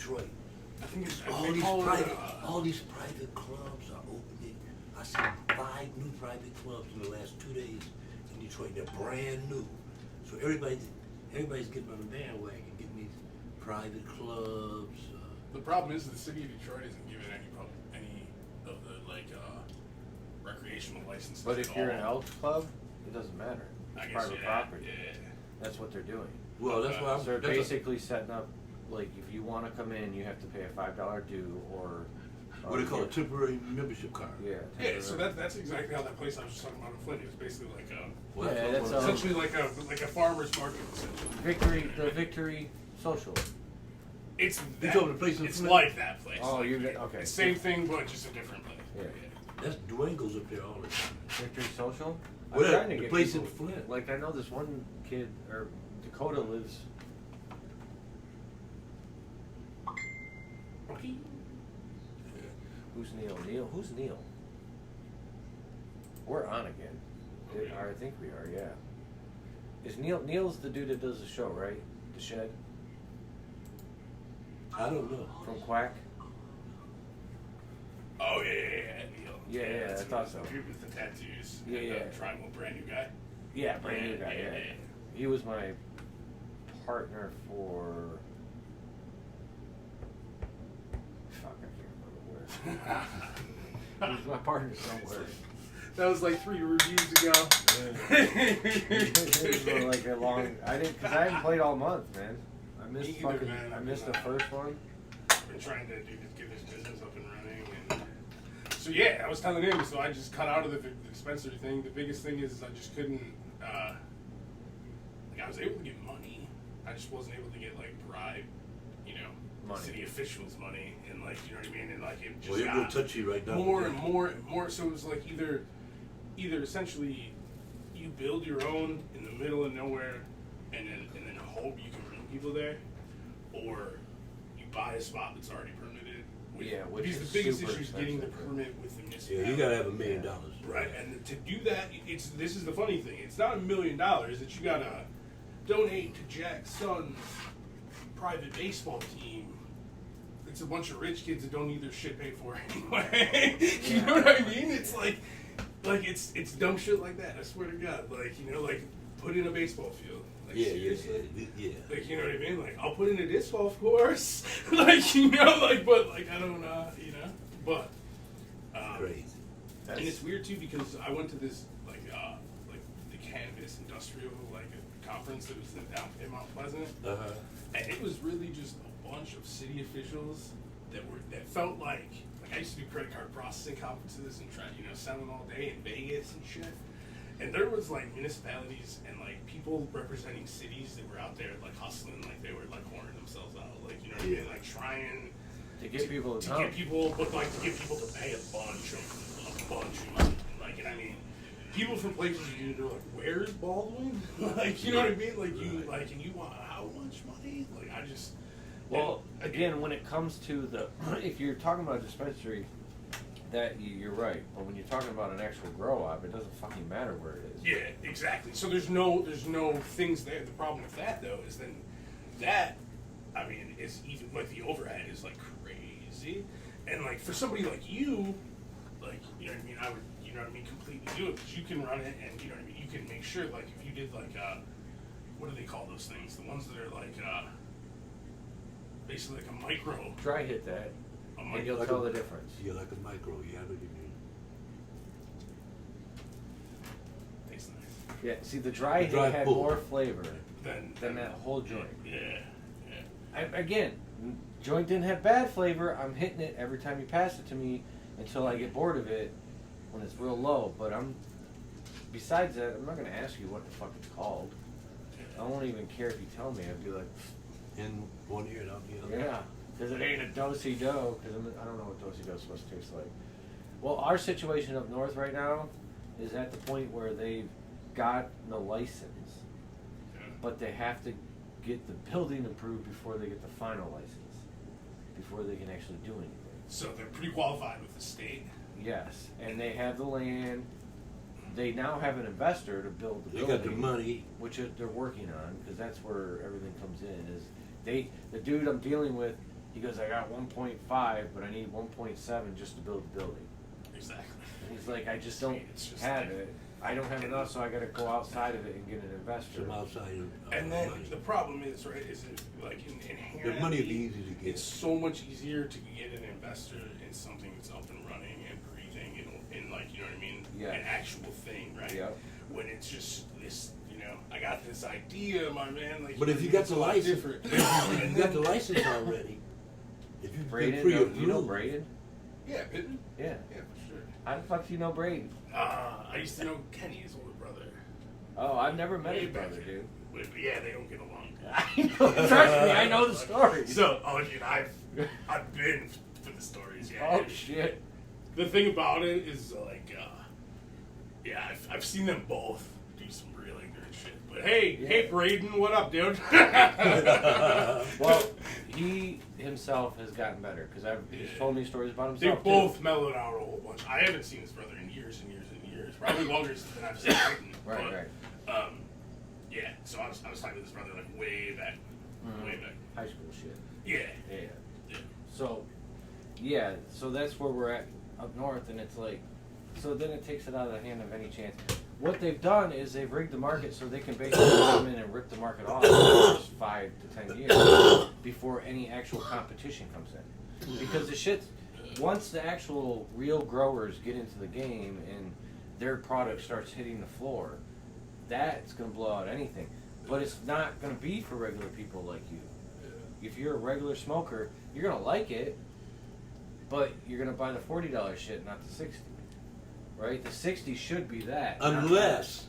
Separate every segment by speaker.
Speaker 1: Detroit.
Speaker 2: I think it's
Speaker 1: All these private clubs are opening. I seen 5 new private clubs in the last 2 days in Detroit. They're brand new. So everybody's getting on the bandwagon, getting these private clubs.
Speaker 2: The problem is the city of Detroit isn't giving any of the recreational licenses.
Speaker 3: But if
Speaker 2: at
Speaker 3: you're
Speaker 2: all.
Speaker 3: an Elks Club, it doesn't matter. It's private property.
Speaker 2: Yeah.
Speaker 3: That's what they're doing.
Speaker 1: Well, that's why
Speaker 3: So they're basically setting up, like, if you want to come in, you have to pay a $5 due or...
Speaker 1: What they call a temporary membership card.
Speaker 3: Yeah.
Speaker 2: Yeah, so that's exactly how that place I was just talking about in Flint is basically like
Speaker 3: essentially
Speaker 2: like a farmer's market. Essentially.
Speaker 3: The Victory Social.
Speaker 2: It's
Speaker 1: You
Speaker 2: that,
Speaker 1: told me the place in
Speaker 2: it's
Speaker 1: Flint?
Speaker 2: like that place.
Speaker 3: Oh,
Speaker 2: like,
Speaker 3: okay.
Speaker 2: It's same thing, but just a different place.
Speaker 3: Yeah.
Speaker 1: That's Dwayne goes up there all the time.
Speaker 3: Victory Social? I'm
Speaker 1: Well,
Speaker 3: trying to
Speaker 1: the
Speaker 3: get
Speaker 1: place
Speaker 3: people,
Speaker 1: in Flint.
Speaker 3: Like, I know this one kid, or Dakota lives...
Speaker 2: Okay.
Speaker 3: Who's Neil? Who's Neil? We're on again. I think we are, yeah. Is Neil's the dude that does the show, right? The Shed?
Speaker 1: I don't know.
Speaker 3: From Quack?
Speaker 2: Oh yeah. Neil.
Speaker 3: Yeah, I thought so.
Speaker 2: The dude with the tattoos.
Speaker 3: Yeah,
Speaker 2: and,
Speaker 3: yeah.
Speaker 2: Triangle, brand new guy.
Speaker 3: Yeah, brand new guy, yeah. He was my partner for... Fuck, I can't remember where. He was my partner somewhere.
Speaker 2: That was like 3 reviews ago.
Speaker 3: It was like a long... because I haven't played all month, man. I missed
Speaker 2: Me either, man.
Speaker 3: I missed the first one.
Speaker 2: Been trying to get this business up and running, and so yeah, I was telling him. So I just cut out of the dispensary thing. The biggest thing is I just couldn't. I was able to get money. I just wasn't able to get like bribe,
Speaker 3: Money.
Speaker 2: city officials money, and like you know what I mean, and like it just
Speaker 1: Well, you're real touchy right now.
Speaker 2: more and more and more. So it was like either essentially you build your own in the middle of nowhere, and then hope you can bring people there, or you buy a spot that's already permitted.
Speaker 3: Which
Speaker 2: because
Speaker 3: is
Speaker 2: the biggest
Speaker 3: super
Speaker 2: issue is getting the
Speaker 3: expensive.
Speaker 2: permit with the municipality.
Speaker 1: Yeah, you gotta have $1 million.
Speaker 2: Right, and to do that, this is the funny thing. It's not $1 million that you gotta donate to Jack's son's private baseball team. It's a bunch of rich kids that don't need their shit paid for anyway. You know what I mean? It's like it's dumb shit like that. I swear to God, like put in a baseball field. Like, seriously?
Speaker 1: Yeah.
Speaker 2: Like, you know what I mean? Like, I'll put in a disc golf course. but I don't but
Speaker 1: Crazy.
Speaker 2: and it's weird too because I went to this the cannabis industrial conference that was down in Mount Pleasant, and it was really just a bunch of city officials that felt like I used to do credit card processing conferences and try selling all day in Vegas and shit, and there was like municipalities and like people representing cities that were out there like hustling, like they were like whoring themselves out, like you know what I mean, like trying
Speaker 3: To get people to
Speaker 2: to get people to pay a bunch of money. Like, and I mean, people from places they're like, "Where's Baldwin?" Like, you know what I mean? Like, you like, and you want how much money? Like, I just.
Speaker 3: Well, again, when it comes to if you're talking about a dispensary, that you're right. But when you're talking about an actual grow up, it doesn't fucking matter where it is.
Speaker 2: Yeah, exactly. So there's no things there. The problem with that though is then that, I mean, it's even like the overhead is like crazy, and like for somebody like you, like you know what I mean, I would completely do it because you can run it and you know what I mean. You can make sure like if you did like what do they call those things? The ones that are like basically like a micro.
Speaker 3: Try hit that, and you'll tell the difference.
Speaker 1: Yeah, like a micro. Yeah, I know what you mean.
Speaker 2: Tastes nice.
Speaker 3: Yeah, see, the dry hit had
Speaker 1: pull.
Speaker 3: more flavor
Speaker 2: Than
Speaker 3: that whole joint.
Speaker 2: Yeah.
Speaker 3: Again, joint didn't have bad flavor. I'm hitting it every time you pass it to me until I get bored of it when it's real low. But besides that, I'm not going to ask you what the fuck it's called. I won't even care if you tell me. I'd be like,
Speaker 1: In one ear and out the other.
Speaker 3: yeah, because it ain't a do-si-do, because I don't know what do-si-do is supposed to taste like. Well, our situation up north right now is at the point where they've got the license, but they have to get the building approved before they get the final license, before they can actually do anything.
Speaker 2: So they're pretty qualified with the state.
Speaker 3: Yes, and they have the land. They now have an investor to build the
Speaker 1: They
Speaker 3: building.
Speaker 1: got the money.
Speaker 3: Which they're working on, because that's where everything comes in. Is the dude I'm dealing with He goes, I got 1.5, but I need 1.7 just to build the building.
Speaker 2: Exactly.
Speaker 3: And he's like, I just don't
Speaker 2: It's just
Speaker 3: have
Speaker 2: like-
Speaker 3: it. I don't have enough, so I got to go outside of it and get an investor.
Speaker 1: Some outside.
Speaker 2: And then
Speaker 1: money.
Speaker 2: the problem is, right, is it like inherently,
Speaker 1: The money would be easy to get.
Speaker 2: it's so much easier to get an investor in something that's up and running and breathing and like, you know what I mean?
Speaker 3: Yeah.
Speaker 2: An actual thing, right?
Speaker 3: Yep.
Speaker 2: When it's just this, you know, I got this idea, my man. Like,
Speaker 1: But if you got
Speaker 2: it's
Speaker 1: the
Speaker 2: a lot
Speaker 1: license,
Speaker 2: different.
Speaker 1: if you got the license already, if you've been
Speaker 3: Braden,
Speaker 1: pre-approved,
Speaker 3: you know Braden?
Speaker 2: Yeah, Pittman?
Speaker 3: Yeah.
Speaker 2: Yeah, for sure.
Speaker 3: How the fuck do you know Braden?
Speaker 2: I used to know Kenny's older brother.
Speaker 3: Oh, I've never met
Speaker 2: Way
Speaker 3: his
Speaker 2: back
Speaker 3: brother,
Speaker 2: then.
Speaker 3: dude.
Speaker 2: But yeah, they don't get along.
Speaker 3: I know, trust me, I know the story.
Speaker 2: So, dude, I've been for the stories. Yeah.
Speaker 3: Oh shit.
Speaker 2: The thing about it is yeah, I've seen them both do some real ignorant shit. But hey,
Speaker 3: Yeah.
Speaker 2: hey, Braden, what up, dude?
Speaker 3: Well, he himself has gotten better because he's told me stories about
Speaker 2: They
Speaker 3: himself.
Speaker 2: both
Speaker 3: too.
Speaker 2: mellowed out a whole bunch. I haven't seen his brother in years and years and years. Probably longer than I've seen Braden.
Speaker 3: Right,
Speaker 2: but, yeah, so I was talking to this brother like way back.
Speaker 3: Mhm.
Speaker 2: Way back.
Speaker 3: High school shit.
Speaker 2: Yeah.
Speaker 3: Yeah.
Speaker 2: Yeah.
Speaker 3: So, yeah, so that's where we're at up north, and it's like, so then it takes it out of the hand of any chance. What they've done is they've rigged the market so they can basically come in and rip the market off for the first 5 to 10 years before any actual competition comes in. Because the shit, once the actual real growers get into the game and their product starts hitting the floor, that's going to blow out anything. But it's not going to be for regular people like you. If you're a regular smoker, you're going to like it, but you're going to buy the $40 shit, not the 60. Right? The 60 should be that. not
Speaker 1: Unless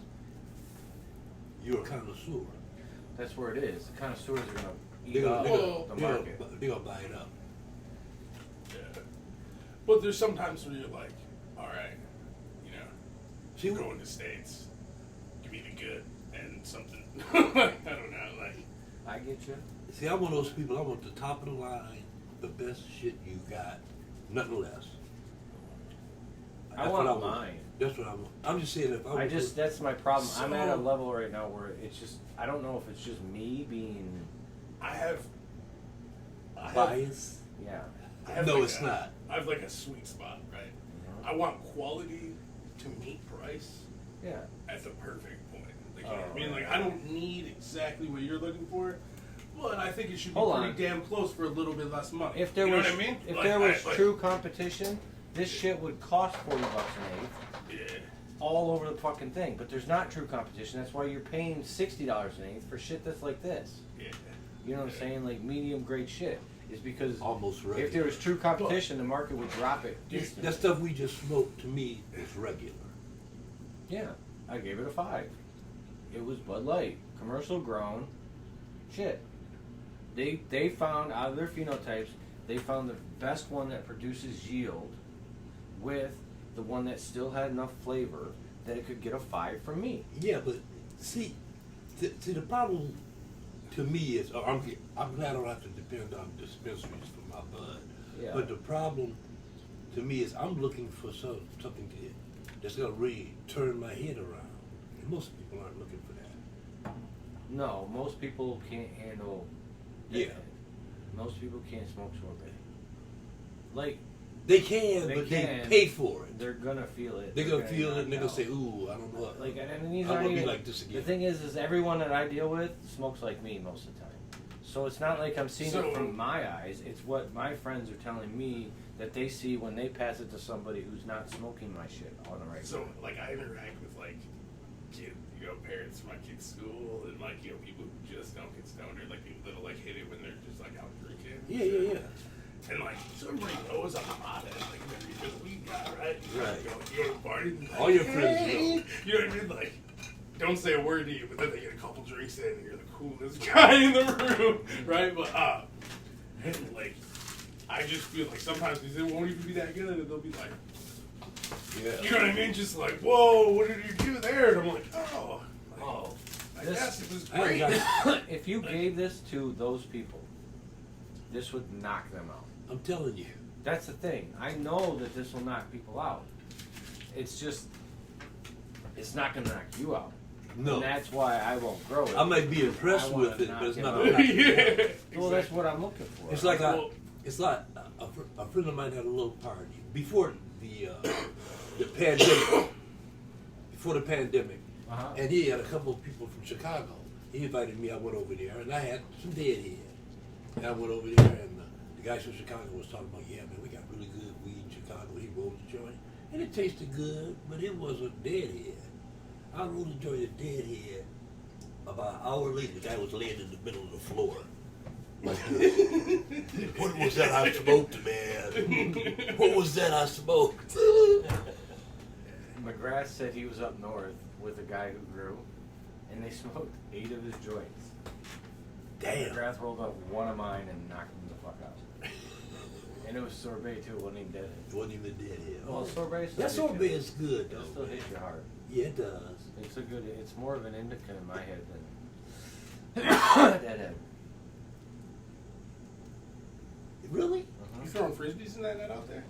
Speaker 1: you're a connoisseur.
Speaker 3: that. That's where it is. The connoisseurs are going to eat
Speaker 1: They're
Speaker 3: up
Speaker 1: gonna,
Speaker 3: the market.
Speaker 1: they're gonna buy it up.
Speaker 2: Yeah. But there's sometimes where you're like, all right, you know,
Speaker 1: See,
Speaker 2: we're going to States. Give me the good and something. I don't know, like.
Speaker 3: I get you.
Speaker 1: see, I'm one of those people. I want the top of the line, the best shit you got, nothing less.
Speaker 3: I
Speaker 1: That's
Speaker 3: want
Speaker 1: what
Speaker 3: mine.
Speaker 1: That's what I want. I'm just saying if I was
Speaker 3: That's my problem. I'm at a
Speaker 2: So-
Speaker 3: level right now where it's just, I don't know if it's just me being,
Speaker 2: I have
Speaker 1: biased.
Speaker 3: yeah.
Speaker 2: I have
Speaker 1: No,
Speaker 2: like
Speaker 1: it's
Speaker 2: a-
Speaker 1: not.
Speaker 2: I have like a sweet spot, right?
Speaker 3: Mhm.
Speaker 2: I want quality to meet price
Speaker 3: Yeah.
Speaker 2: at the perfect point. Like, you know what I
Speaker 3: Oh,
Speaker 2: mean? Like, I don't need exactly what you're looking for, but I think it should be
Speaker 3: Hold
Speaker 2: pretty
Speaker 3: on.
Speaker 2: damn close for a little bit less money.
Speaker 3: If there
Speaker 2: you know
Speaker 3: was,
Speaker 2: what I mean?
Speaker 3: if
Speaker 2: Like,
Speaker 3: there was
Speaker 2: like-
Speaker 3: true competition, this shit would cost $40 an eighth.
Speaker 2: Yeah.
Speaker 3: All over the fucking thing, but there's not true competition. That's why you're paying $60 an eighth for shit that's like this.
Speaker 2: Yeah.
Speaker 3: You know what I'm saying? Like medium grade shit. Is because
Speaker 1: Almost regular.
Speaker 3: if there was true competition, the market would drop it instantly.
Speaker 1: That stuff we just smoked to me is regular.
Speaker 3: Yeah, I gave it a 5. It was Bud Light, commercial grown, shit. They found out of their phenotypes, they found the best one that produces yield, with the one that still had enough flavor that it could get a 5 from me.
Speaker 1: Yeah, but see, the problem to me is I'm glad I don't have to depend on dispensaries for my bud.
Speaker 3: Yeah.
Speaker 1: But the problem to me is I'm looking for something that's gonna really turn my head around. And most people aren't looking for that.
Speaker 3: No, most people can't handle.
Speaker 1: Yeah.
Speaker 3: Most people can't smoke sorbet. Like
Speaker 1: They can,
Speaker 3: They
Speaker 1: but
Speaker 3: can.
Speaker 1: they pay for it.
Speaker 3: they're gonna feel it.
Speaker 1: They're gonna feel it and they're
Speaker 3: knock
Speaker 1: gonna say,
Speaker 3: out.
Speaker 1: "Ooh, I don't know."
Speaker 3: Like, and these
Speaker 1: I'm
Speaker 3: aren't
Speaker 1: gonna be
Speaker 3: even,
Speaker 1: like this again.
Speaker 3: The thing is everyone that I deal with smokes like me most of the time. So it's not like I'm seeing
Speaker 2: So-
Speaker 3: it from my eyes. It's what my friends are telling me that they see when they pass it to somebody who's not smoking my shit on the regular.
Speaker 2: So, like, I interact with, like, parents from my kids' school and, like, people who just don't get stoned or, like, people that'll, like, hit it when they're just, like, out drinking.
Speaker 1: Yeah.
Speaker 2: And, like, so everybody knows I'm hot at, like, every good week guy, right?
Speaker 1: Right.
Speaker 2: Go to a party. And, like,
Speaker 1: All your friends
Speaker 2: hey!
Speaker 1: know.
Speaker 2: You know what I mean? Like, don't say a word to you, but then they get a couple drinks in and you're the coolest guy in the room, right? But, and, like, I just feel like sometimes it won't even be that good and they'll be like,
Speaker 1: Yeah.
Speaker 2: you know what I mean? Just like, whoa, what did you do there? And I'm like, oh, I
Speaker 3: This-
Speaker 2: guess it was
Speaker 1: I ain't
Speaker 2: great.
Speaker 1: got-
Speaker 3: If you gave this to those people, this would knock them out.
Speaker 1: I'm telling you.
Speaker 3: That's the thing. I know that this will knock people out. It's just, it's not going to knock you out.
Speaker 1: No.
Speaker 3: And that's why I won't grow it.
Speaker 1: I might be impressed
Speaker 3: I wanna
Speaker 1: with it,
Speaker 3: knock
Speaker 1: but it's
Speaker 3: him
Speaker 1: not
Speaker 3: out.
Speaker 1: gonna knock me
Speaker 2: Yeah.
Speaker 1: out.
Speaker 3: Well, that's what I'm looking for.
Speaker 1: It's like
Speaker 2: Well,
Speaker 1: It's like a friend of mine had a little party before the pandemic. Before the pandemic, and he had a couple of people from Chicago. He invited me. I went over there, and I had some deadhead. And I went over there, and the guys from Chicago was talking about, yeah, man, we got really good weed in Chicago. He rolled the joint, and it tasted good, but it was a deadhead. I rolled the joint of deadhead. About an hour later, the guy was laying in the middle of the floor. Like, what was that I smoked, man? What was that I smoked?
Speaker 3: McGrath said he was up north with a guy who grew, and they smoked 8 of his joints.
Speaker 1: Damn.
Speaker 3: McGrath rolled up one of mine and knocked him the fuck out. And it was sorbet too, it wasn't even dead.
Speaker 1: It wasn't even deadhead.
Speaker 3: Well, sorbet still
Speaker 1: that
Speaker 3: hits
Speaker 1: sorbet
Speaker 3: you.
Speaker 1: is good, though.
Speaker 3: It still hits you hard.
Speaker 1: Yeah, it does.
Speaker 3: It's a good, it's more of an indica in my head than deadhead.
Speaker 1: Really?
Speaker 2: You throwing frisbees in that net out there?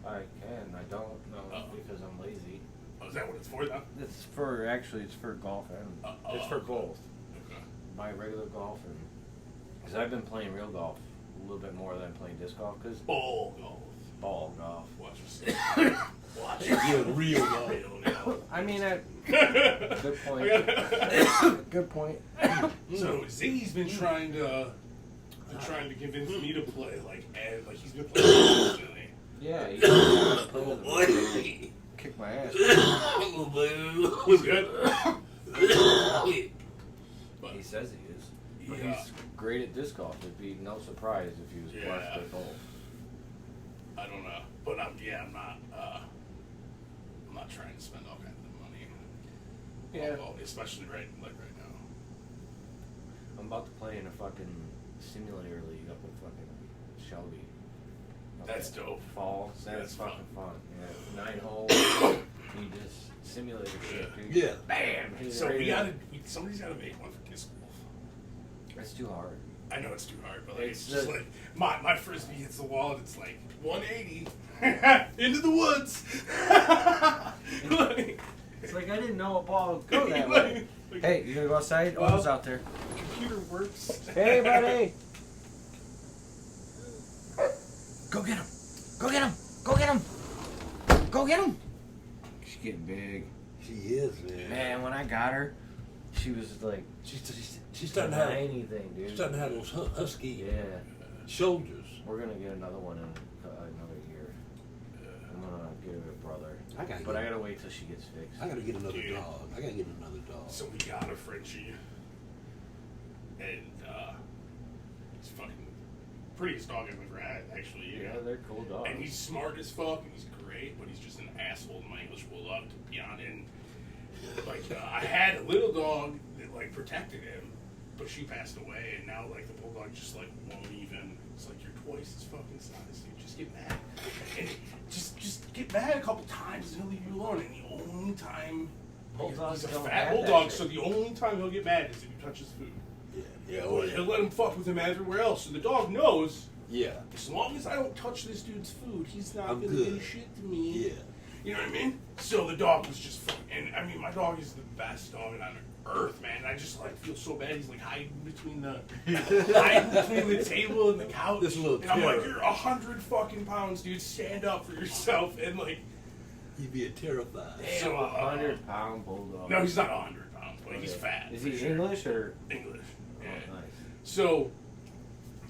Speaker 3: I can, I don't know because I'm lazy.
Speaker 2: Oh, is that what it's for, though?
Speaker 3: It's for, actually, it's for golf and, it's for both.
Speaker 2: Okay.
Speaker 3: My regular golf and, because I've been playing real golf a little bit more than playing disc golf, because
Speaker 2: Ball golf.
Speaker 3: ball golf.
Speaker 2: Watch yourself. Watch yourself.
Speaker 1: Real golf.
Speaker 3: I mean, good point. Good point.
Speaker 2: So Ziggy's been trying to convince me to play like he's been playing constantly.
Speaker 3: Yeah, he kick my ass.
Speaker 2: He's good. But
Speaker 3: He says he is. But
Speaker 2: Yeah.
Speaker 3: he's great at disc golf. It'd be no surprise if he was blessed at both.
Speaker 2: I don't know, but I'm not trying to spend all kinds of money.
Speaker 3: Yeah.
Speaker 2: Especially right now.
Speaker 3: I'm about to play in a fucking simulator league up in fucking Shelby.
Speaker 2: That's dope.
Speaker 3: Fall. That's
Speaker 2: That's
Speaker 3: fucking fun. Yeah. 9 holes. You just simulator shit, dude.
Speaker 1: Yeah.
Speaker 3: Bam! Hit it
Speaker 2: So
Speaker 3: right
Speaker 2: somebody's gotta make one for disc golf.
Speaker 3: That's too hard.
Speaker 2: I know it's too hard, but like,
Speaker 3: It's
Speaker 2: it's just
Speaker 3: the-
Speaker 2: like my frisbee hits the wall and it's like 180 into the woods. Like,
Speaker 3: It's like I didn't know a ball would go that
Speaker 2: like-
Speaker 3: way.
Speaker 2: like,
Speaker 3: Hey, you gonna go outside?
Speaker 2: Well-
Speaker 3: Oh, it's out there.
Speaker 2: computer works.
Speaker 3: Hey, buddy! Go get him! Go get him! Go get him! Go get him! She's getting big.
Speaker 1: She is, man.
Speaker 3: Man, when I got her, she was like
Speaker 1: She's starting to have,
Speaker 3: tiny thing, dude.
Speaker 1: she's starting to have those husky
Speaker 3: Yeah.
Speaker 1: shoulders.
Speaker 3: We're gonna get another one in another year. I'm gonna get her a brother.
Speaker 1: I gotta
Speaker 3: But
Speaker 1: get-
Speaker 3: I gotta wait till she gets fixed.
Speaker 1: I gotta get another
Speaker 2: Dude.
Speaker 1: dog. I gotta get another dog.
Speaker 2: So we got a Frenchie, and he's fucking prettiest dog I've ever had, actually. You
Speaker 3: Yeah,
Speaker 2: know?
Speaker 3: they're cool dogs.
Speaker 2: And he's smart as fuck, and he's great, but he's just an asshole. My English bulldog, to be honest. And like, I had a little dog that like protected him, but she passed away, and now like the bulldog just like won't even. It's like you're twice his fucking size, dude. Just get mad, and just get mad a couple times, and he'll leave you alone. And the only time
Speaker 3: Bulldogs
Speaker 2: he's a
Speaker 3: don't
Speaker 2: fat
Speaker 3: have that
Speaker 2: bulldog,
Speaker 3: shit.
Speaker 2: so the only time he'll get mad is if you touch his food.
Speaker 1: Yeah,
Speaker 2: He'll let him fuck with him everywhere else, so the dog knows.
Speaker 1: Yeah.
Speaker 2: As long as I don't touch this dude's food, he's not
Speaker 1: I'm
Speaker 2: gonna
Speaker 1: good.
Speaker 2: do shit to me.
Speaker 1: Yeah.
Speaker 2: You know what I mean? So the dog was just fucking, and I mean, my dog is the best dog on earth, man. I just like feel so bad. He's like hiding between the table and the couch.
Speaker 1: This little
Speaker 2: and I'm like,
Speaker 1: terror.
Speaker 2: you're 100 fucking pounds, dude. Stand up for yourself. And like,
Speaker 1: He'd be terrified.
Speaker 3: Damn,
Speaker 2: so,
Speaker 3: 100-pound bulldog.
Speaker 2: no, he's not 100 pounds, but he's fat.
Speaker 3: Is
Speaker 2: for
Speaker 3: he
Speaker 2: sure.
Speaker 3: English or?
Speaker 2: English.
Speaker 3: Oh,
Speaker 2: Yeah.
Speaker 3: nice.
Speaker 2: So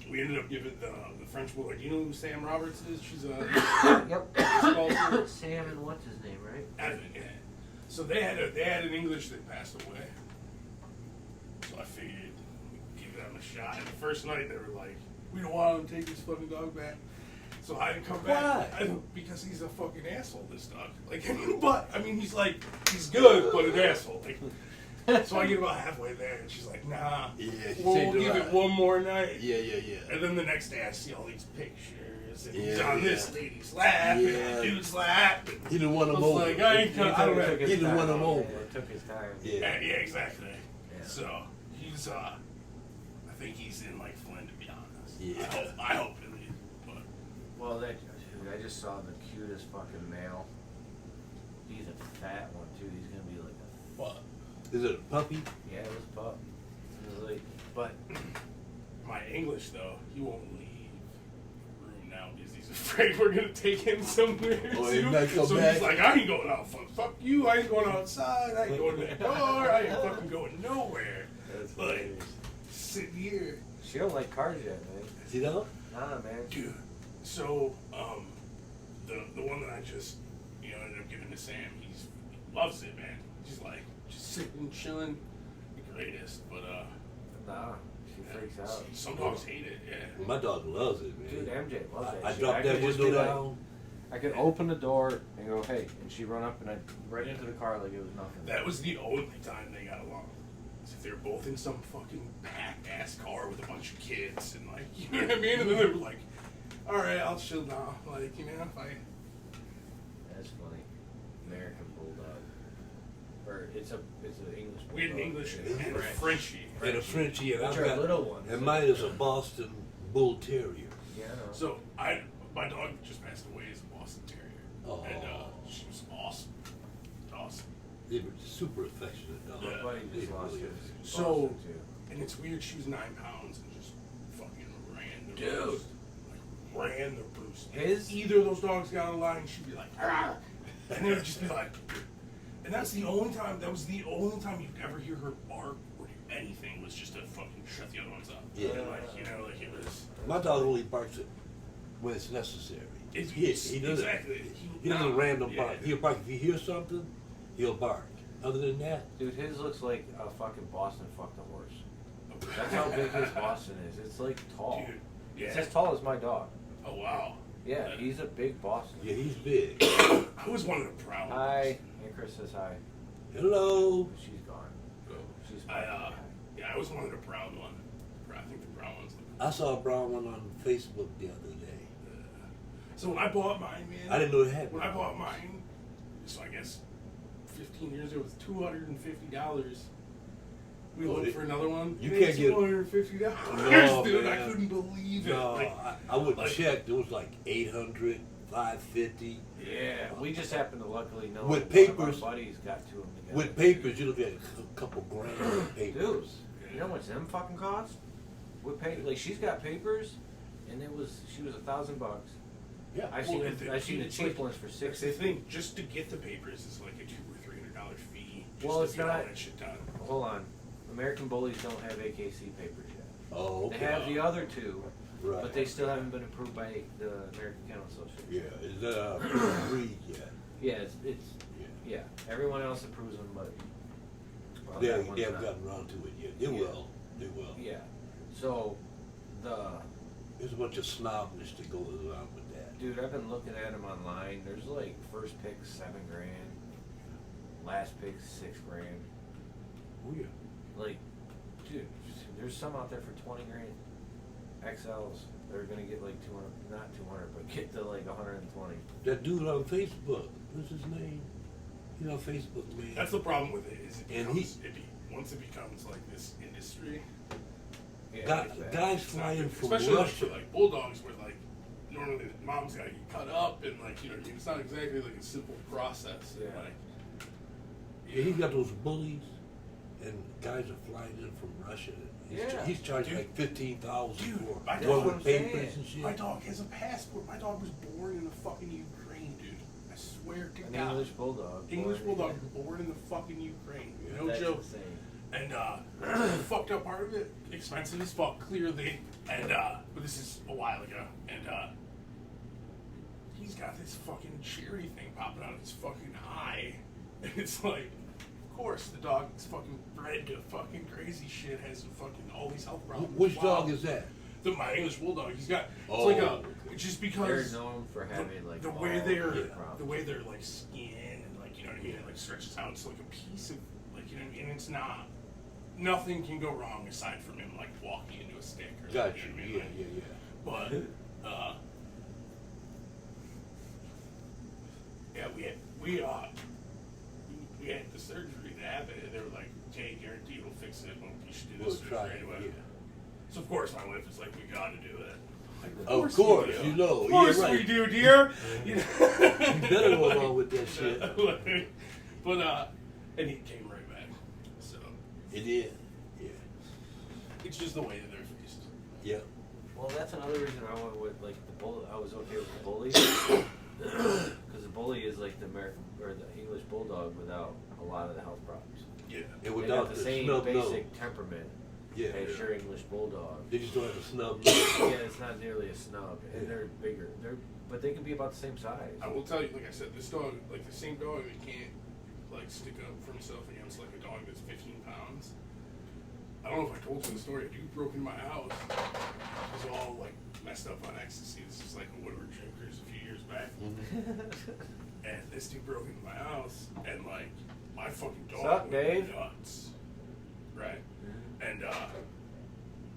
Speaker 2: we ended up giving the French bulldog. Do you know who Sam Roberts is? She's a
Speaker 3: Yep.
Speaker 2: baseball
Speaker 3: Sam and what's his name, right?
Speaker 2: Evan, yeah. So they had an English that passed away. So I figured we'd give them a shot. And the first night they were like, "We don't want to take this fucking dog back." So I didn't come back.
Speaker 1: Why?
Speaker 2: Because he's a fucking asshole. This dog, like, but I mean, he's good, but an asshole. Like, so I get about halfway there, and she's like, "Nah,
Speaker 1: Yeah, she
Speaker 2: we'll
Speaker 1: changed her
Speaker 2: give it
Speaker 1: mind.
Speaker 2: one more night."
Speaker 1: Yeah.
Speaker 2: And then the next day I see all these pictures, and he's
Speaker 1: Yeah,
Speaker 2: on this lady's lap, and
Speaker 1: Yeah.
Speaker 2: the dude's lap. And
Speaker 1: He didn't want
Speaker 2: I
Speaker 1: him
Speaker 2: was
Speaker 1: over.
Speaker 2: like, I ain't I don't know.
Speaker 1: He didn't want him over.
Speaker 3: It took his time.
Speaker 1: Yeah.
Speaker 2: Yeah, exactly.
Speaker 3: Yeah.
Speaker 2: So he's I think he's in like Flynn, to be honest.
Speaker 1: Yeah.
Speaker 2: I hope at least. But
Speaker 3: Well, dude, I just saw the cutest fucking male. He's a fat one too. He's gonna be like a.
Speaker 2: what?
Speaker 1: Is it a puppy?
Speaker 3: Yeah, it was a pup. It was like, but
Speaker 2: My English though, he won't leave. because he's afraid we're gonna take him somewhere.
Speaker 1: Oh,
Speaker 2: too.
Speaker 1: he might come
Speaker 2: So
Speaker 1: back.
Speaker 2: he's like, I ain't going out. Fuck you. I ain't going outside. I ain't going to that bar. I ain't fucking going nowhere.
Speaker 3: That's
Speaker 2: Like,
Speaker 3: hilarious.
Speaker 2: sitting here.
Speaker 3: She don't like cars yet, man.
Speaker 1: See that?
Speaker 3: Nah, man.
Speaker 2: Dude, so the one that I just ended up giving to Sam, he loves it, man. He's like just sitting, chilling, the greatest. But
Speaker 3: Nah, she freaks out.
Speaker 2: some dogs hate it. Yeah.
Speaker 1: My dog loves it, man.
Speaker 3: Dude, MJ loves that
Speaker 1: I
Speaker 3: shit.
Speaker 1: dropped that
Speaker 3: could just
Speaker 1: window
Speaker 3: be like-
Speaker 1: down.
Speaker 3: I could open the door and go, hey, and she'd run up and I'd right into the car like it was nothing.
Speaker 2: That was the only time they got along. Is if they were both in some fucking packed ass car with a bunch of kids and like, you know what I mean? And then they were like, all right, I'll chill now. Like, if I.
Speaker 3: That's funny. American Bulldog. Or it's an English Bulldog.
Speaker 2: We had an English
Speaker 1: Yeah.
Speaker 2: and a Frenchie.
Speaker 1: And a Frenchie, and
Speaker 3: Which
Speaker 1: I've
Speaker 3: are
Speaker 1: got,
Speaker 3: little ones.
Speaker 1: and mine is a Boston Bull Terrier.
Speaker 3: Yeah, I know.
Speaker 2: So my dog just passed away as a Boston Terrier.
Speaker 1: Oh.
Speaker 2: And she was awesome. Awesome.
Speaker 1: They were super affectionate dog.
Speaker 2: Yeah.
Speaker 3: My buddy
Speaker 1: They
Speaker 3: just lost
Speaker 1: really
Speaker 3: his.
Speaker 1: are.
Speaker 2: So,
Speaker 3: Boston, too.
Speaker 2: and it's weird, she was 9 pounds and just fucking ran the
Speaker 3: Dude.
Speaker 2: roost. Like, ran the roost.
Speaker 3: His-
Speaker 2: Either of those dogs got on the line, she'd be like, ah! And it would just be like, and that was the only time you'd ever hear her bark or do anything was just to fucking shut the other ones up.
Speaker 1: Yeah.
Speaker 2: And like, like it was.
Speaker 1: My dog only barks it when it's necessary.
Speaker 2: It's,
Speaker 1: He doesn't.
Speaker 2: exactly.
Speaker 1: He doesn't random
Speaker 2: yeah.
Speaker 1: bark. He'll bark if he hears something. He'll bark. Other than that,
Speaker 3: Dude, his looks like a fucking Boston fucked a horse. That's how big his Boston is. It's like tall.
Speaker 2: Dude, yeah.
Speaker 3: It's as tall as my dog.
Speaker 2: Oh wow.
Speaker 3: Yeah, he's a big Boston.
Speaker 1: yeah, he's big.
Speaker 2: I was one of the proud ones.
Speaker 3: Hi. And Chris says hi.
Speaker 1: Hello.
Speaker 3: She's gone. She's
Speaker 2: I was one of the proud one. I think the brown ones.
Speaker 1: I saw a brown one on Facebook the other day.
Speaker 2: So when I bought mine, man.
Speaker 1: I didn't know it had
Speaker 2: When
Speaker 1: one.
Speaker 2: I bought mine, so I guess 15 years ago, it was $250. We
Speaker 1: Oh,
Speaker 2: looked
Speaker 1: it-
Speaker 2: for another one.
Speaker 1: you
Speaker 2: and
Speaker 1: can't
Speaker 2: it's
Speaker 1: get-
Speaker 2: $250.
Speaker 1: No,
Speaker 2: Dude, I
Speaker 1: man.
Speaker 2: couldn't believe it.
Speaker 1: No,
Speaker 2: Like,
Speaker 1: I would
Speaker 2: like-
Speaker 1: check. It was like 800, 550.
Speaker 3: Yeah, we just happen to luckily know
Speaker 1: With
Speaker 3: one
Speaker 1: papers-
Speaker 3: of our buddies got to him together.
Speaker 1: With papers, you look at a couple grand in papers.
Speaker 3: Dude, you know how much them fucking cost? With like she's got papers, and she was $1,000.
Speaker 1: Yeah.
Speaker 3: I've
Speaker 2: Well,
Speaker 3: seen
Speaker 2: and
Speaker 3: I've seen the
Speaker 2: it's
Speaker 3: cheap
Speaker 2: like-
Speaker 3: ones for
Speaker 2: that's the
Speaker 3: $650.
Speaker 2: thing. Just to get the papers is like a $200 or $300 fee. Just
Speaker 3: Well,
Speaker 2: to
Speaker 3: it's
Speaker 2: get
Speaker 3: not-
Speaker 2: all that shit done.
Speaker 3: Hold on, American Bullies don't have AKC papers yet.
Speaker 1: Oh, okay.
Speaker 3: They have the other two,
Speaker 1: Right.
Speaker 3: but they still haven't been approved by the American Kennel Association.
Speaker 1: Yeah, is that a breed yet?
Speaker 3: Yeah, it's
Speaker 1: Yeah.
Speaker 3: yeah. Everyone else approves them, but well,
Speaker 1: They,
Speaker 3: that one's
Speaker 1: they haven't
Speaker 3: not.
Speaker 1: gotten around to it yet. They
Speaker 3: Yeah.
Speaker 1: will. They will.
Speaker 3: Yeah. So
Speaker 1: There's a bunch of snobness that goes along with that.
Speaker 3: dude, I've been looking at them online. There's like first pick $7 grand, last pick $6 grand.
Speaker 1: Oh yeah.
Speaker 3: Like, dude, there's some out there for 20 grand. XLs, they're gonna get like 200, not 200, but get to like 120.
Speaker 1: That dude on Facebook, what's his name? He's on Facebook, man.
Speaker 2: That's the problem with it. Is it
Speaker 1: And
Speaker 2: becomes, once it becomes like this industry,
Speaker 3: Yeah,
Speaker 1: Guy-
Speaker 3: it's bad.
Speaker 1: guys
Speaker 2: it's not
Speaker 1: flying
Speaker 2: good.
Speaker 1: from
Speaker 2: especially like
Speaker 1: Russia.
Speaker 2: for like bulldogs, where like normally the mom's got to get cut up, and like it's not exactly like a simple process.
Speaker 3: Yeah.
Speaker 2: Like,
Speaker 1: Yeah, he's got those bullies, and guys are flying in from Russia.
Speaker 3: Yeah.
Speaker 1: He's charging
Speaker 2: Dude.
Speaker 1: like 15,000
Speaker 2: Dude,
Speaker 1: for
Speaker 2: my
Speaker 1: one
Speaker 2: dog-
Speaker 1: with
Speaker 3: I'm saying.
Speaker 1: papers and shit.
Speaker 2: my dog has a passport. My dog was born in the fucking Ukraine, dude. I swear to
Speaker 3: An
Speaker 2: God.
Speaker 3: English bulldog.
Speaker 2: English
Speaker 3: boy.
Speaker 2: bulldog born in the fucking Ukraine. No
Speaker 3: That's
Speaker 2: joke.
Speaker 3: insane.
Speaker 2: And the fucked up part of it, expensive as fuck, clearly. And but this is a while ago. And he's got this fucking cherry thing popping out of his fucking eye. And it's like, of course, the dog's fucking bred to fucking crazy shit, has fucking all these health problems.
Speaker 1: Which
Speaker 2: Wow.
Speaker 1: dog is that?
Speaker 2: My English bulldog. He's got it's
Speaker 1: Oh,
Speaker 2: like a
Speaker 1: okay.
Speaker 2: just
Speaker 3: They're
Speaker 2: because
Speaker 3: known for having like
Speaker 2: the
Speaker 3: all
Speaker 2: way they're
Speaker 3: the
Speaker 2: the
Speaker 3: problems.
Speaker 2: way their like skin and like you know what I mean, it like stretches out. It's like a piece of like you know what I mean. And it's not. Nothing can go wrong aside from him like walking into a stick or
Speaker 1: Gotcha.
Speaker 2: you know what I mean?
Speaker 1: Yeah,
Speaker 2: Like,
Speaker 1: yeah, yeah.
Speaker 2: But yeah, we had the surgery to have it. They were like, "Okay, guarantee we'll fix it. Well, you should do
Speaker 1: We'll
Speaker 2: this
Speaker 1: try
Speaker 2: right
Speaker 1: it,
Speaker 2: away."
Speaker 1: yeah.
Speaker 2: So of course my wife is like, "We got to do it." Like,
Speaker 1: Of course,
Speaker 2: we do.
Speaker 1: you know.
Speaker 2: Of course
Speaker 1: You're right.
Speaker 2: we do, dear. You know?
Speaker 1: You better go along with that shit.
Speaker 2: But and he came right back. So
Speaker 1: It is. Yeah.
Speaker 2: it's just the way that they're faced.
Speaker 1: Yeah.
Speaker 3: Well, that's another reason I went with like the bull. I was okay with the bully because the bully is like the American or the English bulldog without a lot of the health problems.
Speaker 2: Yeah.
Speaker 1: And
Speaker 3: They
Speaker 1: without
Speaker 3: got the same
Speaker 1: snub
Speaker 3: basic
Speaker 1: nose.
Speaker 3: temperament
Speaker 1: Yeah.
Speaker 3: as your English bulldog.
Speaker 1: They just don't have a snub nose.
Speaker 3: Yeah, it's not nearly a snub, and they're bigger. But they can be about the same size.
Speaker 2: I will tell you, like I said, this dog, like the same dog that can't like stick up for himself against like a dog that's 15 pounds. I don't know if I told you the story. A dude broke into my house. He was all like messed up on ecstasy. This is like a Woodward drinkers a few years back. And this dude broke into my house, and like my fucking dog
Speaker 3: Sup,
Speaker 2: went
Speaker 3: Dave?
Speaker 2: nuts, right? And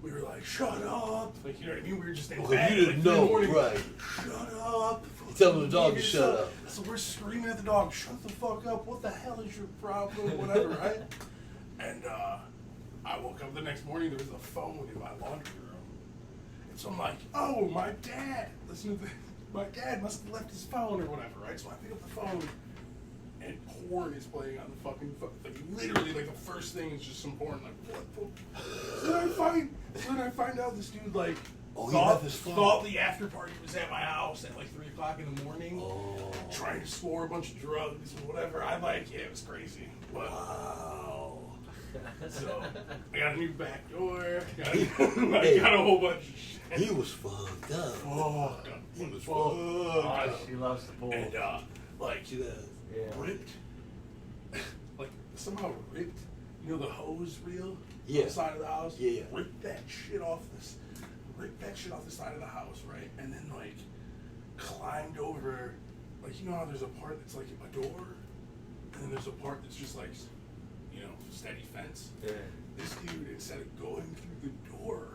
Speaker 2: we were like, "Shut up!" Like, you know what I mean? We were just in
Speaker 1: Well,
Speaker 2: bed.
Speaker 1: you
Speaker 2: like,
Speaker 1: didn't
Speaker 2: 3 in the
Speaker 1: know,
Speaker 2: morning,
Speaker 1: right.
Speaker 2: Shut up!
Speaker 1: You tell the dog to
Speaker 2: Fucking
Speaker 1: shut up.
Speaker 2: So we're screaming at the dog, "Shut the fuck up! What the hell is your problem?" Whatever, right? And I woke up the next morning. There was a phone in my laundry room, and so I'm like, "Oh, my dad! Listen to this. My dad must have left his phone or whatever, right?" So I pick up the phone, and porn is playing on the fucking phone. Like literally, like the first thing is just some porn. Like what? So then I find out this dude like thought the after party was at my house at like 3 o'clock in the morning, trying to score a bunch of drugs and whatever. It was crazy. But,
Speaker 1: Wow.
Speaker 2: so I got a new back door. I got a whole bunch of shit.
Speaker 1: He was fucked up.
Speaker 2: Oh,
Speaker 1: He was
Speaker 3: Oh,
Speaker 1: fucked up.
Speaker 3: she loves the pool.
Speaker 2: And like
Speaker 1: See that?
Speaker 3: Yeah.
Speaker 2: ripped, like somehow ripped. You know the hose reel
Speaker 1: Yeah.
Speaker 2: on the side of the house.
Speaker 1: Yeah, yeah.
Speaker 2: Ripped that shit off the side of the house, right? And then like climbed over, like you know how there's a part that's like a door, and then there's a part that's just like, you know, steady fence.
Speaker 3: Yeah.
Speaker 2: This dude, instead of going through the door,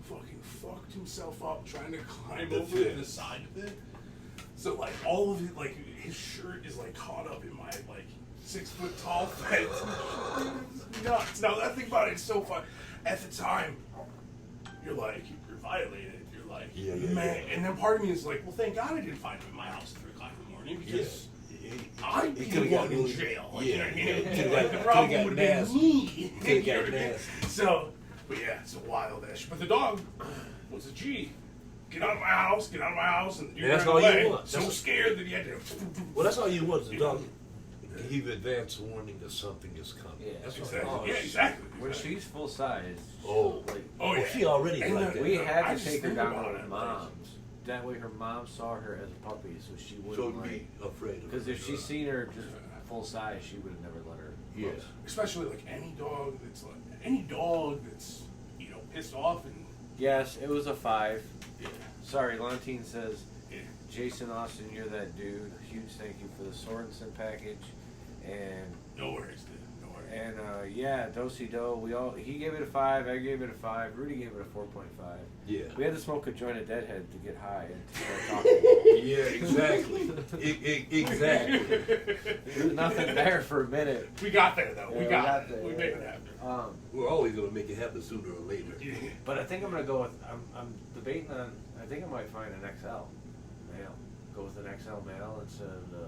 Speaker 2: fucking fucked himself up trying to climb
Speaker 1: That's
Speaker 2: over
Speaker 1: it.
Speaker 2: the side of it. So like all of it, like his shirt is like caught up in my like 6 foot tall fence. It's nuts. Now that I think about it, it's so fun. At the time, you're like you're violated. You're like
Speaker 1: Yeah,
Speaker 2: man,
Speaker 1: yeah.
Speaker 2: and then part of me is like, well, thank God I didn't find him in my house at 3 o'clock in the morning because. I'd be the one in jail. Like, you know what I mean? Like, the problem would have been me.
Speaker 1: Could've
Speaker 2: You know
Speaker 1: got
Speaker 2: what I mean?
Speaker 1: nasty.
Speaker 2: So, but yeah, it's a wild-ish. But the dog was a G. Get out of my house, get out of my house. And
Speaker 1: And that's
Speaker 2: ran
Speaker 1: all you
Speaker 2: away.
Speaker 1: want.
Speaker 2: So
Speaker 1: That's-
Speaker 2: scared that he had to.
Speaker 1: Well, that's all you want is the dog. Give advance warning that something is coming.
Speaker 3: Yeah.
Speaker 1: That's
Speaker 2: Exactly.
Speaker 1: all.
Speaker 2: Yeah, exactly.
Speaker 3: When she's full size,
Speaker 1: Oh.
Speaker 3: like
Speaker 2: Oh,
Speaker 1: Well,
Speaker 2: yeah.
Speaker 1: she already
Speaker 2: And
Speaker 1: like
Speaker 2: the-
Speaker 1: that.
Speaker 3: we had
Speaker 2: I
Speaker 3: to
Speaker 2: just
Speaker 3: take her
Speaker 2: think
Speaker 3: down
Speaker 2: about
Speaker 3: to her
Speaker 2: it, like-
Speaker 3: mom's. That way, her mom saw her as a puppy, so she
Speaker 1: So
Speaker 3: wouldn't
Speaker 1: to
Speaker 3: like.
Speaker 1: be afraid of
Speaker 3: Because
Speaker 1: her.
Speaker 3: if she seen her just full size, she would have never let her.
Speaker 1: Yeah.
Speaker 3: close.
Speaker 2: Especially like any dog that's you know pissed off and
Speaker 3: Yes, it was a 5.
Speaker 2: yeah.
Speaker 3: Sorry, Lontine says,
Speaker 2: Yeah.
Speaker 3: Jason Austin, you're that dude. Huge thank you for the Sorensen package, and
Speaker 2: No worries, dude. No worries.
Speaker 3: yeah, Dosey Do. He gave it a 5. I gave it a 5. Rudy gave it a 4.5.
Speaker 1: Yeah.
Speaker 3: We had to smoke a joint of Deadhead to get high and to start talking.
Speaker 1: Yeah, exactly. Exactly.
Speaker 3: There was nothing there for a minute.
Speaker 2: We got there though.
Speaker 3: Yeah,
Speaker 2: we got it.
Speaker 3: there,
Speaker 2: We
Speaker 3: yeah.
Speaker 2: made it happen.
Speaker 1: We're always gonna make it happen sooner or later.
Speaker 2: Yeah.
Speaker 3: But I think I'm gonna go with. I'm debating on. I think I might find an XL male. Go with an XL male instead of the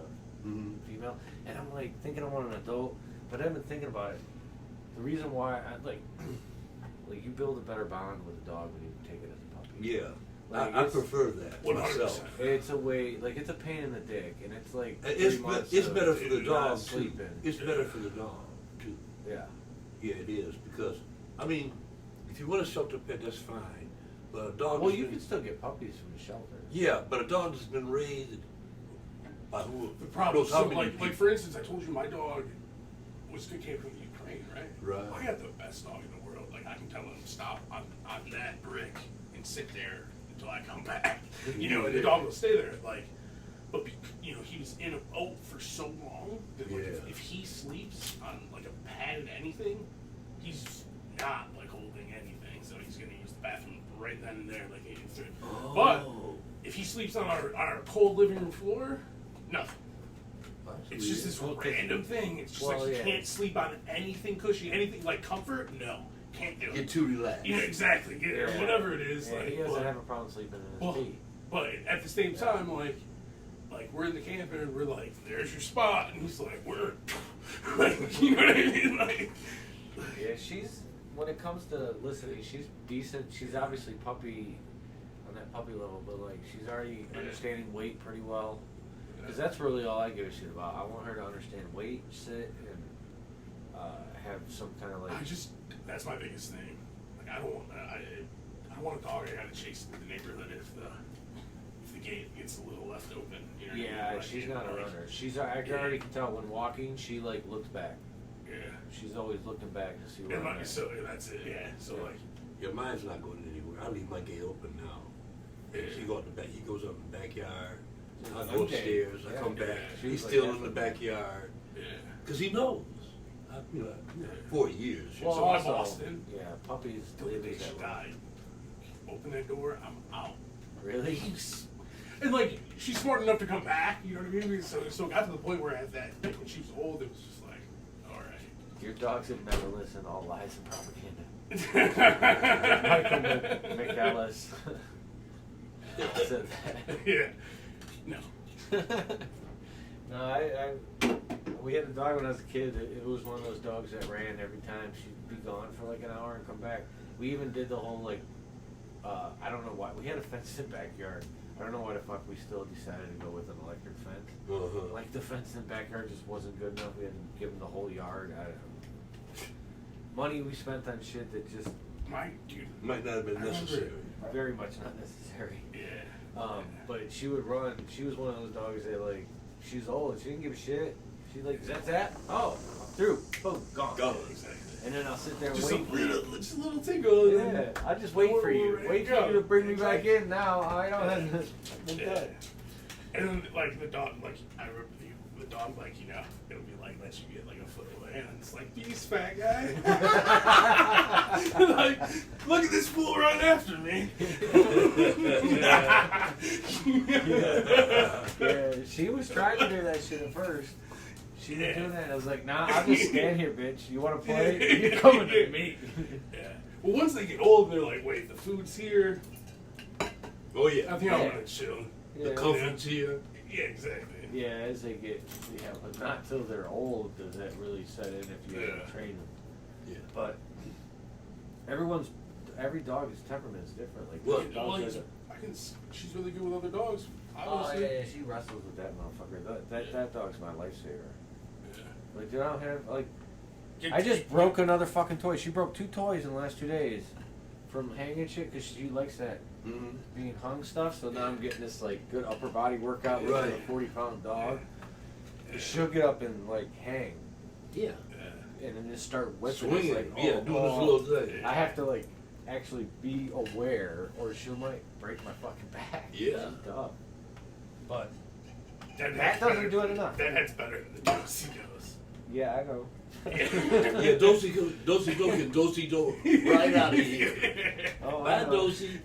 Speaker 3: female. And I'm like thinking I want an adult, but I've been thinking about it. The reason why I like you build a better bond with a dog when you take it as a puppy.
Speaker 1: Yeah.
Speaker 3: Like,
Speaker 1: I
Speaker 3: it's-
Speaker 1: prefer that
Speaker 2: 100%.
Speaker 1: myself.
Speaker 3: It's a way like it's a pain in the dick, and it's like
Speaker 1: It's
Speaker 3: 3 months
Speaker 1: it's
Speaker 3: of
Speaker 1: better for the
Speaker 3: not
Speaker 1: dog too.
Speaker 3: sleeping.
Speaker 1: It's better for the dog too.
Speaker 3: Yeah.
Speaker 1: Yeah, it is because I mean, if you want a shelter pet, that's fine. But a dog.
Speaker 3: Well,
Speaker 1: that's
Speaker 3: you
Speaker 1: been-
Speaker 3: can still get puppies from the shelter.
Speaker 1: Yeah, but a dog that's been raised by who?
Speaker 2: The problem,
Speaker 1: knows how
Speaker 2: so
Speaker 1: many
Speaker 2: like
Speaker 1: people.
Speaker 2: for instance, I told you my dog came from Ukraine, right?
Speaker 1: Right.
Speaker 2: I got the best dog in the world. Like I can tell him stop on that brick and sit there until I come back. You know, and the dog will stay there. Like, but you know, he was in a boat for so long that like
Speaker 1: Yeah.
Speaker 2: if he sleeps on like a padded anything, he's not like holding anything. So he's gonna use the bathroom right then and there, like he needs to. But if he sleeps on our cold living room floor, nothing. It's just this random thing. It's just
Speaker 3: Well,
Speaker 2: like he
Speaker 3: yeah.
Speaker 2: can't sleep on anything cushy, anything like comfort. No, can't do it.
Speaker 1: Get too relaxed.
Speaker 2: Yeah, exactly. Or whatever it is.
Speaker 3: Yeah,
Speaker 2: like,
Speaker 3: he doesn't
Speaker 2: but,
Speaker 3: have a problem sleeping in his
Speaker 2: well,
Speaker 3: feet.
Speaker 2: but at the same time, like we're in the camper and we're like, "There's your spot," and he's like, "Where?" Like, you know what I mean? Like,
Speaker 3: Yeah, she's when it comes to listening, she's decent. She's obviously puppy. on that puppy level, but like she's already understanding weight pretty well. Because that's really all I give a shit about. I want her to understand weight, sit, and have some kind of like.
Speaker 2: That's my biggest thing. Like I don't want a dog I gotta chase into the neighborhood if the gate gets a little left open. You know what I mean? Like,
Speaker 3: she's not a runner. I can already tell when walking, she like looks back.
Speaker 2: Yeah.
Speaker 3: She's always looking back to see where I'm at.
Speaker 2: So that's it. Yeah. So like.
Speaker 1: Yeah, mine's not going anywhere. I leave my gate open now.
Speaker 2: Yeah.
Speaker 1: She go out the back. He goes up in the backyard. I
Speaker 3: Okay.
Speaker 1: go upstairs. I come back.
Speaker 3: She's
Speaker 1: He's
Speaker 3: like
Speaker 1: still
Speaker 3: that
Speaker 1: in the
Speaker 3: for-
Speaker 1: backyard.
Speaker 2: Yeah.
Speaker 1: Cause he knows. 4 years.
Speaker 3: Well,
Speaker 2: So my
Speaker 3: also,
Speaker 2: Boston,
Speaker 3: yeah, puppies
Speaker 2: till the
Speaker 3: live
Speaker 2: day
Speaker 3: that
Speaker 2: she
Speaker 3: way.
Speaker 2: died. Open that door, I'm out.
Speaker 3: Really?
Speaker 2: And like she's smart enough to come back, you know what I mean? So it got to the point where at that when she was old, it was just like, all right.
Speaker 3: Your dogs have never listened to all lies and propaganda. Michael McAllis said that.
Speaker 2: Yeah. No.
Speaker 3: No, we had a dog when I was a kid. It was one of those dogs that ran every time. She'd be gone for like an hour and come back. We even did the whole like, I don't know why. We had a fenced in backyard. I don't know why the fuck we still decided to go with an electric fence.
Speaker 1: Uh-huh.
Speaker 3: Like the fenced in backyard just wasn't good enough. We had to give them the whole yard. I don't know. Money we spent on shit that just
Speaker 2: My dude.
Speaker 1: Might not have been
Speaker 2: I remember-
Speaker 1: necessary.
Speaker 3: very much not necessary.
Speaker 2: Yeah.
Speaker 3: But she would run. She was one of those dogs that like, she was old. She didn't give a shit. She's like, is that? Oh, through. Boom, gone.
Speaker 1: Go.
Speaker 2: Exactly.
Speaker 3: And then I'll sit there and
Speaker 2: Just
Speaker 3: wait.
Speaker 2: just a little tinkle. and
Speaker 3: Yeah,
Speaker 2: then-
Speaker 3: I just wait for you.
Speaker 2: Ready
Speaker 3: Wait
Speaker 2: to
Speaker 3: for
Speaker 2: go.
Speaker 3: you to bring me back
Speaker 2: Exactly.
Speaker 3: in. Now I don't have to.
Speaker 2: Yeah. And then like the dog, like I remember the dog, like it'll be like let you get like a foot away, and it's like peace, fat guy. Like look at this fool running after me.
Speaker 3: Yeah, she was trying to do that shit at first. She was doing that. I was like, nah, I'll just stand here, bitch. You want to play? You're coming to me.
Speaker 2: Yeah. Well, once they get old, they're like, wait, the food's here.
Speaker 1: Oh yeah.
Speaker 2: I think I want to chill.
Speaker 3: Yeah,
Speaker 1: The comfort's here.
Speaker 2: Yeah, exactly.
Speaker 3: yeah, as they get, yeah, but not till they're old does that really set in if you train them.
Speaker 1: Yeah.
Speaker 3: But every dog's temperament is different. Like
Speaker 1: Well,
Speaker 3: some dogs are
Speaker 2: She's really good with other dogs.
Speaker 3: oh
Speaker 2: Obviously.
Speaker 3: yeah, she wrestles with that motherfucker. That dog's my lifesaver.
Speaker 2: Yeah.
Speaker 3: Like, dude, I don't have like.
Speaker 2: Get-
Speaker 3: I just broke another fucking toy. She broke 2 toys in the last 2 days from hanging shit because she likes that
Speaker 1: Mm-hmm.
Speaker 3: being hung stuff. So now I'm getting this like good upper body workout with
Speaker 1: Right.
Speaker 3: a 40-pound dog.
Speaker 2: Yeah.
Speaker 3: She'll get up and like hang
Speaker 1: Yeah.
Speaker 2: Yeah.
Speaker 3: and then just start whipping.
Speaker 1: Swinging.
Speaker 3: It's like,
Speaker 1: Yeah,
Speaker 3: oh,
Speaker 1: doing this
Speaker 3: oh.
Speaker 1: little thing.
Speaker 3: I have to like actually be aware, or she might break my fucking back.
Speaker 1: Yeah.
Speaker 3: She's dumb. But
Speaker 2: That
Speaker 3: That doesn't do it enough.
Speaker 2: That head's better than the Dosey goes.
Speaker 3: yeah, I know.
Speaker 1: Yeah, Dosey can Dosey do right out of here.
Speaker 3: Oh,
Speaker 1: Bye,
Speaker 3: I know.
Speaker 1: Dosey.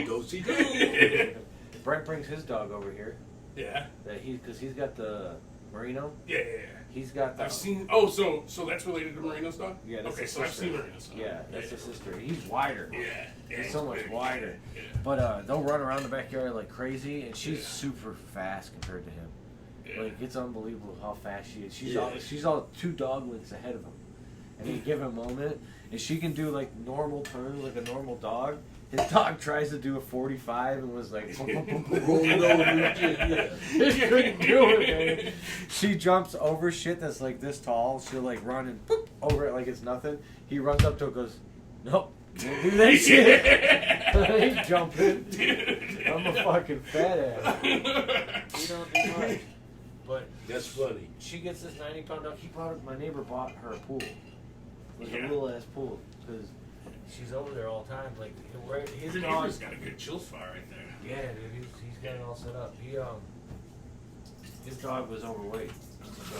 Speaker 1: Dosey do.
Speaker 3: Brent brings his dog over here.
Speaker 2: Yeah.
Speaker 3: That because he's got the Merino.
Speaker 2: Yeah.
Speaker 3: He's got the.
Speaker 2: I've seen. Oh, so that's related to Marino's dog.
Speaker 3: Yeah, that's
Speaker 2: okay,
Speaker 3: his
Speaker 2: so I've
Speaker 3: sister.
Speaker 2: seen Marino's dog.
Speaker 3: Yeah, that's his sister. He's wider.
Speaker 2: Yeah.
Speaker 3: He's so much
Speaker 2: big.
Speaker 3: wider.
Speaker 2: Yeah.
Speaker 3: But they'll run around the backyard like crazy, and she's
Speaker 2: Yeah.
Speaker 3: super fast compared to him.
Speaker 2: Yeah.
Speaker 3: Like it's unbelievable how fast she is.
Speaker 1: Yeah.
Speaker 3: She's all 2 dog lengths ahead of him, and you give him a moment, and she can do like normal turns like a normal dog. His dog tries to do a 45 and was like
Speaker 1: Rolling over and shit, yeah.
Speaker 3: he couldn't do it, man. She jumps over shit that's like this tall. She'll like run and boop, over it like it's nothing. He runs up to it, goes, nope, don't do that shit. He's jumping. I'm a fucking fat ass. You don't do much. But
Speaker 1: That's funny.
Speaker 3: she gets this 90-pound dog. My neighbor bought her a pool. Like
Speaker 2: Yeah.
Speaker 3: a little ass pool. Because she's over there all the time. Like, his
Speaker 2: Your
Speaker 3: dog.
Speaker 2: neighbor's got a good chill spot right there.
Speaker 3: Yeah, dude, he's got it all set up. His dog was overweight. So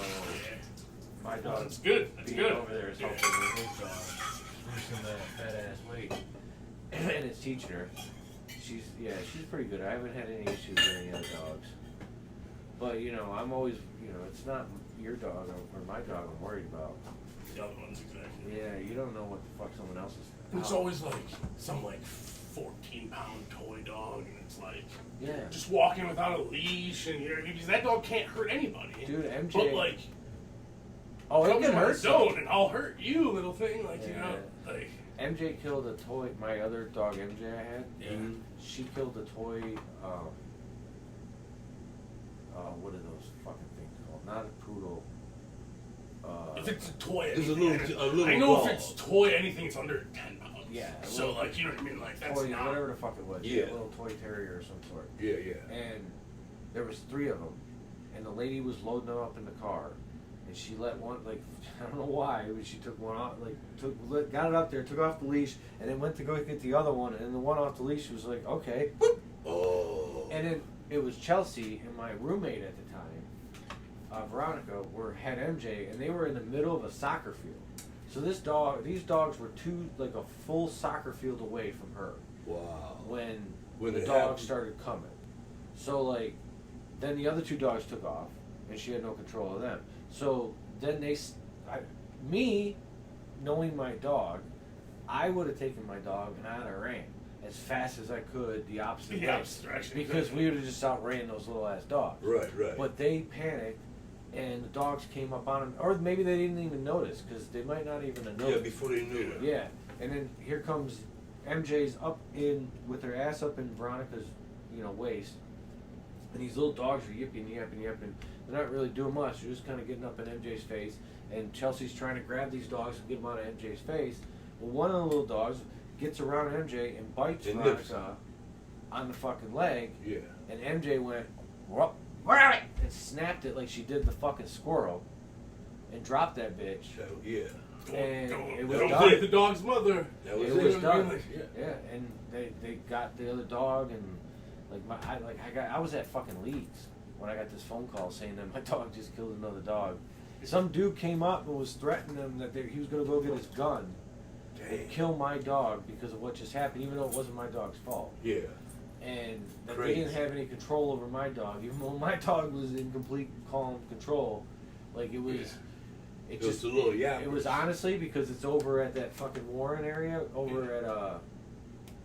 Speaker 3: my
Speaker 2: Oh,
Speaker 3: dog
Speaker 2: that's good. That's
Speaker 3: being
Speaker 2: good.
Speaker 3: over there is helping with his dog loosen that fat ass weight. And it's teaching her. She's pretty good. I haven't had any issues with any other dogs. But I'm always it's not your dog or my dog I'm worried about.
Speaker 2: The other ones, exactly.
Speaker 3: Yeah, you don't know what the fuck someone else is.
Speaker 2: It's always like some 14-pound toy dog, and it's like
Speaker 3: Yeah.
Speaker 2: just walking without a leash, and because that dog can't hurt anybody.
Speaker 3: Dude, MJ.
Speaker 2: But like,
Speaker 3: Oh, it
Speaker 2: come
Speaker 3: can
Speaker 2: to my
Speaker 3: hurt.
Speaker 2: zone, and I'll hurt you, little thing. Like
Speaker 3: Yeah.
Speaker 2: like.
Speaker 3: MJ killed a toy. My other dog, MJ, I had.
Speaker 2: Yeah.
Speaker 3: She killed a toy. What are those fucking things called? Not a poodle.
Speaker 2: If it's a toy,
Speaker 1: There's a
Speaker 2: anything-
Speaker 1: little
Speaker 2: I know
Speaker 1: dog.
Speaker 2: if it's toy, anything's under 10 pounds.
Speaker 3: Yeah, a
Speaker 2: So
Speaker 3: little-
Speaker 2: like, you know what I mean? Like that's
Speaker 3: toy,
Speaker 2: not.
Speaker 3: whatever the fuck it was.
Speaker 1: Yeah.
Speaker 3: A little toy terrier or some sort.
Speaker 1: Yeah, yeah.
Speaker 3: And there was 3 of them, and the lady was loading them up in the car, and she let one, like, I don't know why, but she took one off, like, got it up there, took off the leash, and then went to go get the other one, and the one off the leash was like, okay.
Speaker 1: Oh.
Speaker 3: And then it was Chelsea and my roommate at the time, Veronica, had MJ, and they were in the middle of a soccer field. So these dogs were like a full soccer field away from her.
Speaker 1: Wow.
Speaker 3: When
Speaker 1: When
Speaker 3: the
Speaker 1: it
Speaker 3: dogs
Speaker 1: happened.
Speaker 3: started coming. So like, then the other 2 dogs took off, and she had no control of them. So then me, knowing my dog, I would have taken my dog and I'd have ran as fast as I could the opposite
Speaker 2: The
Speaker 3: way.
Speaker 2: opposite direction,
Speaker 3: Because
Speaker 2: exactly.
Speaker 3: we would have just outran those little ass dogs.
Speaker 1: Right, right.
Speaker 3: But they panicked, and the dogs came up on them, or maybe they didn't even notice, because they might not even have noticed.
Speaker 1: Yeah, before they knew it.
Speaker 3: Yeah, and then here comes MJ's up in with her ass up in Veronica's, waist, and these little dogs are yipping, yapping, yapping. They're not really doing much. They're just kind of getting up in MJ's face, and Chelsea's trying to grab these dogs and get them out of MJ's face. Well, one of the little dogs gets around MJ and bites
Speaker 1: And nips
Speaker 3: Veronica on the fucking leg,
Speaker 1: Yeah.
Speaker 3: and MJ went, and snapped it like she did the fucking squirrel, and dropped that bitch.
Speaker 1: Yeah.
Speaker 3: And it was
Speaker 2: Don't
Speaker 3: done.
Speaker 2: play the dog's mother.
Speaker 1: That was
Speaker 3: It
Speaker 1: it.
Speaker 3: was done.
Speaker 1: Yeah.
Speaker 3: Yeah, and they got the other dog, and like I was at fucking Leeds when I got this phone call saying that my dog just killed another dog. Some dude came up and was threatening him that he was gonna go get his gun and kill my dog because of what just happened, even though it wasn't my dog's fault.
Speaker 1: Yeah.
Speaker 3: And that
Speaker 1: Crazy.
Speaker 3: they didn't have any control over my dog, even though my dog was in complete calm control. Like it was.
Speaker 1: Yeah.
Speaker 3: It
Speaker 1: was
Speaker 3: just
Speaker 1: the little
Speaker 3: it was
Speaker 1: yappers.
Speaker 3: honestly because it's over at that fucking Warren area, over at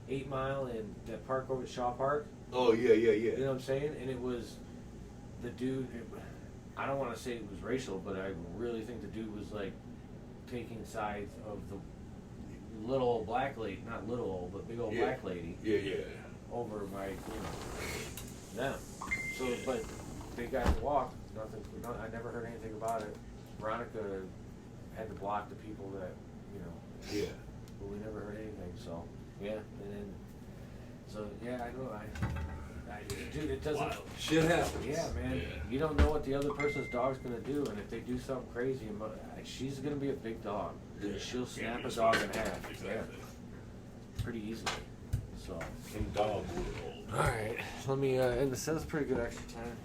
Speaker 3: 8 Mile and that park over at Shaw Park.
Speaker 1: Oh, yeah, yeah, yeah.
Speaker 3: You know what I'm saying? And it was the dude. I don't want to say it was racial, but I really think the dude was like taking sides of the little old black lady, not little old, but big old
Speaker 1: Yeah.
Speaker 3: black lady
Speaker 1: Yeah, yeah.
Speaker 3: over my them. So, but they got to walk. Nothing. I never heard anything about it. Veronica had to block the people that,
Speaker 1: Yeah.
Speaker 3: but we never heard anything. So yeah, and then I know dude, it doesn't.
Speaker 2: Wild.
Speaker 1: Shit happens.
Speaker 3: Yeah, man.
Speaker 2: Yeah.
Speaker 3: You don't know what the other person's dog's gonna do, and if they do something crazy, she's gonna be a big dog.
Speaker 1: Yeah.
Speaker 3: She'll snap
Speaker 2: Yeah,
Speaker 3: a dog in half.
Speaker 2: Exactly.
Speaker 3: Yeah, pretty easily. So.
Speaker 1: Some dog world.
Speaker 3: All right, let me end this. That's pretty good extra time.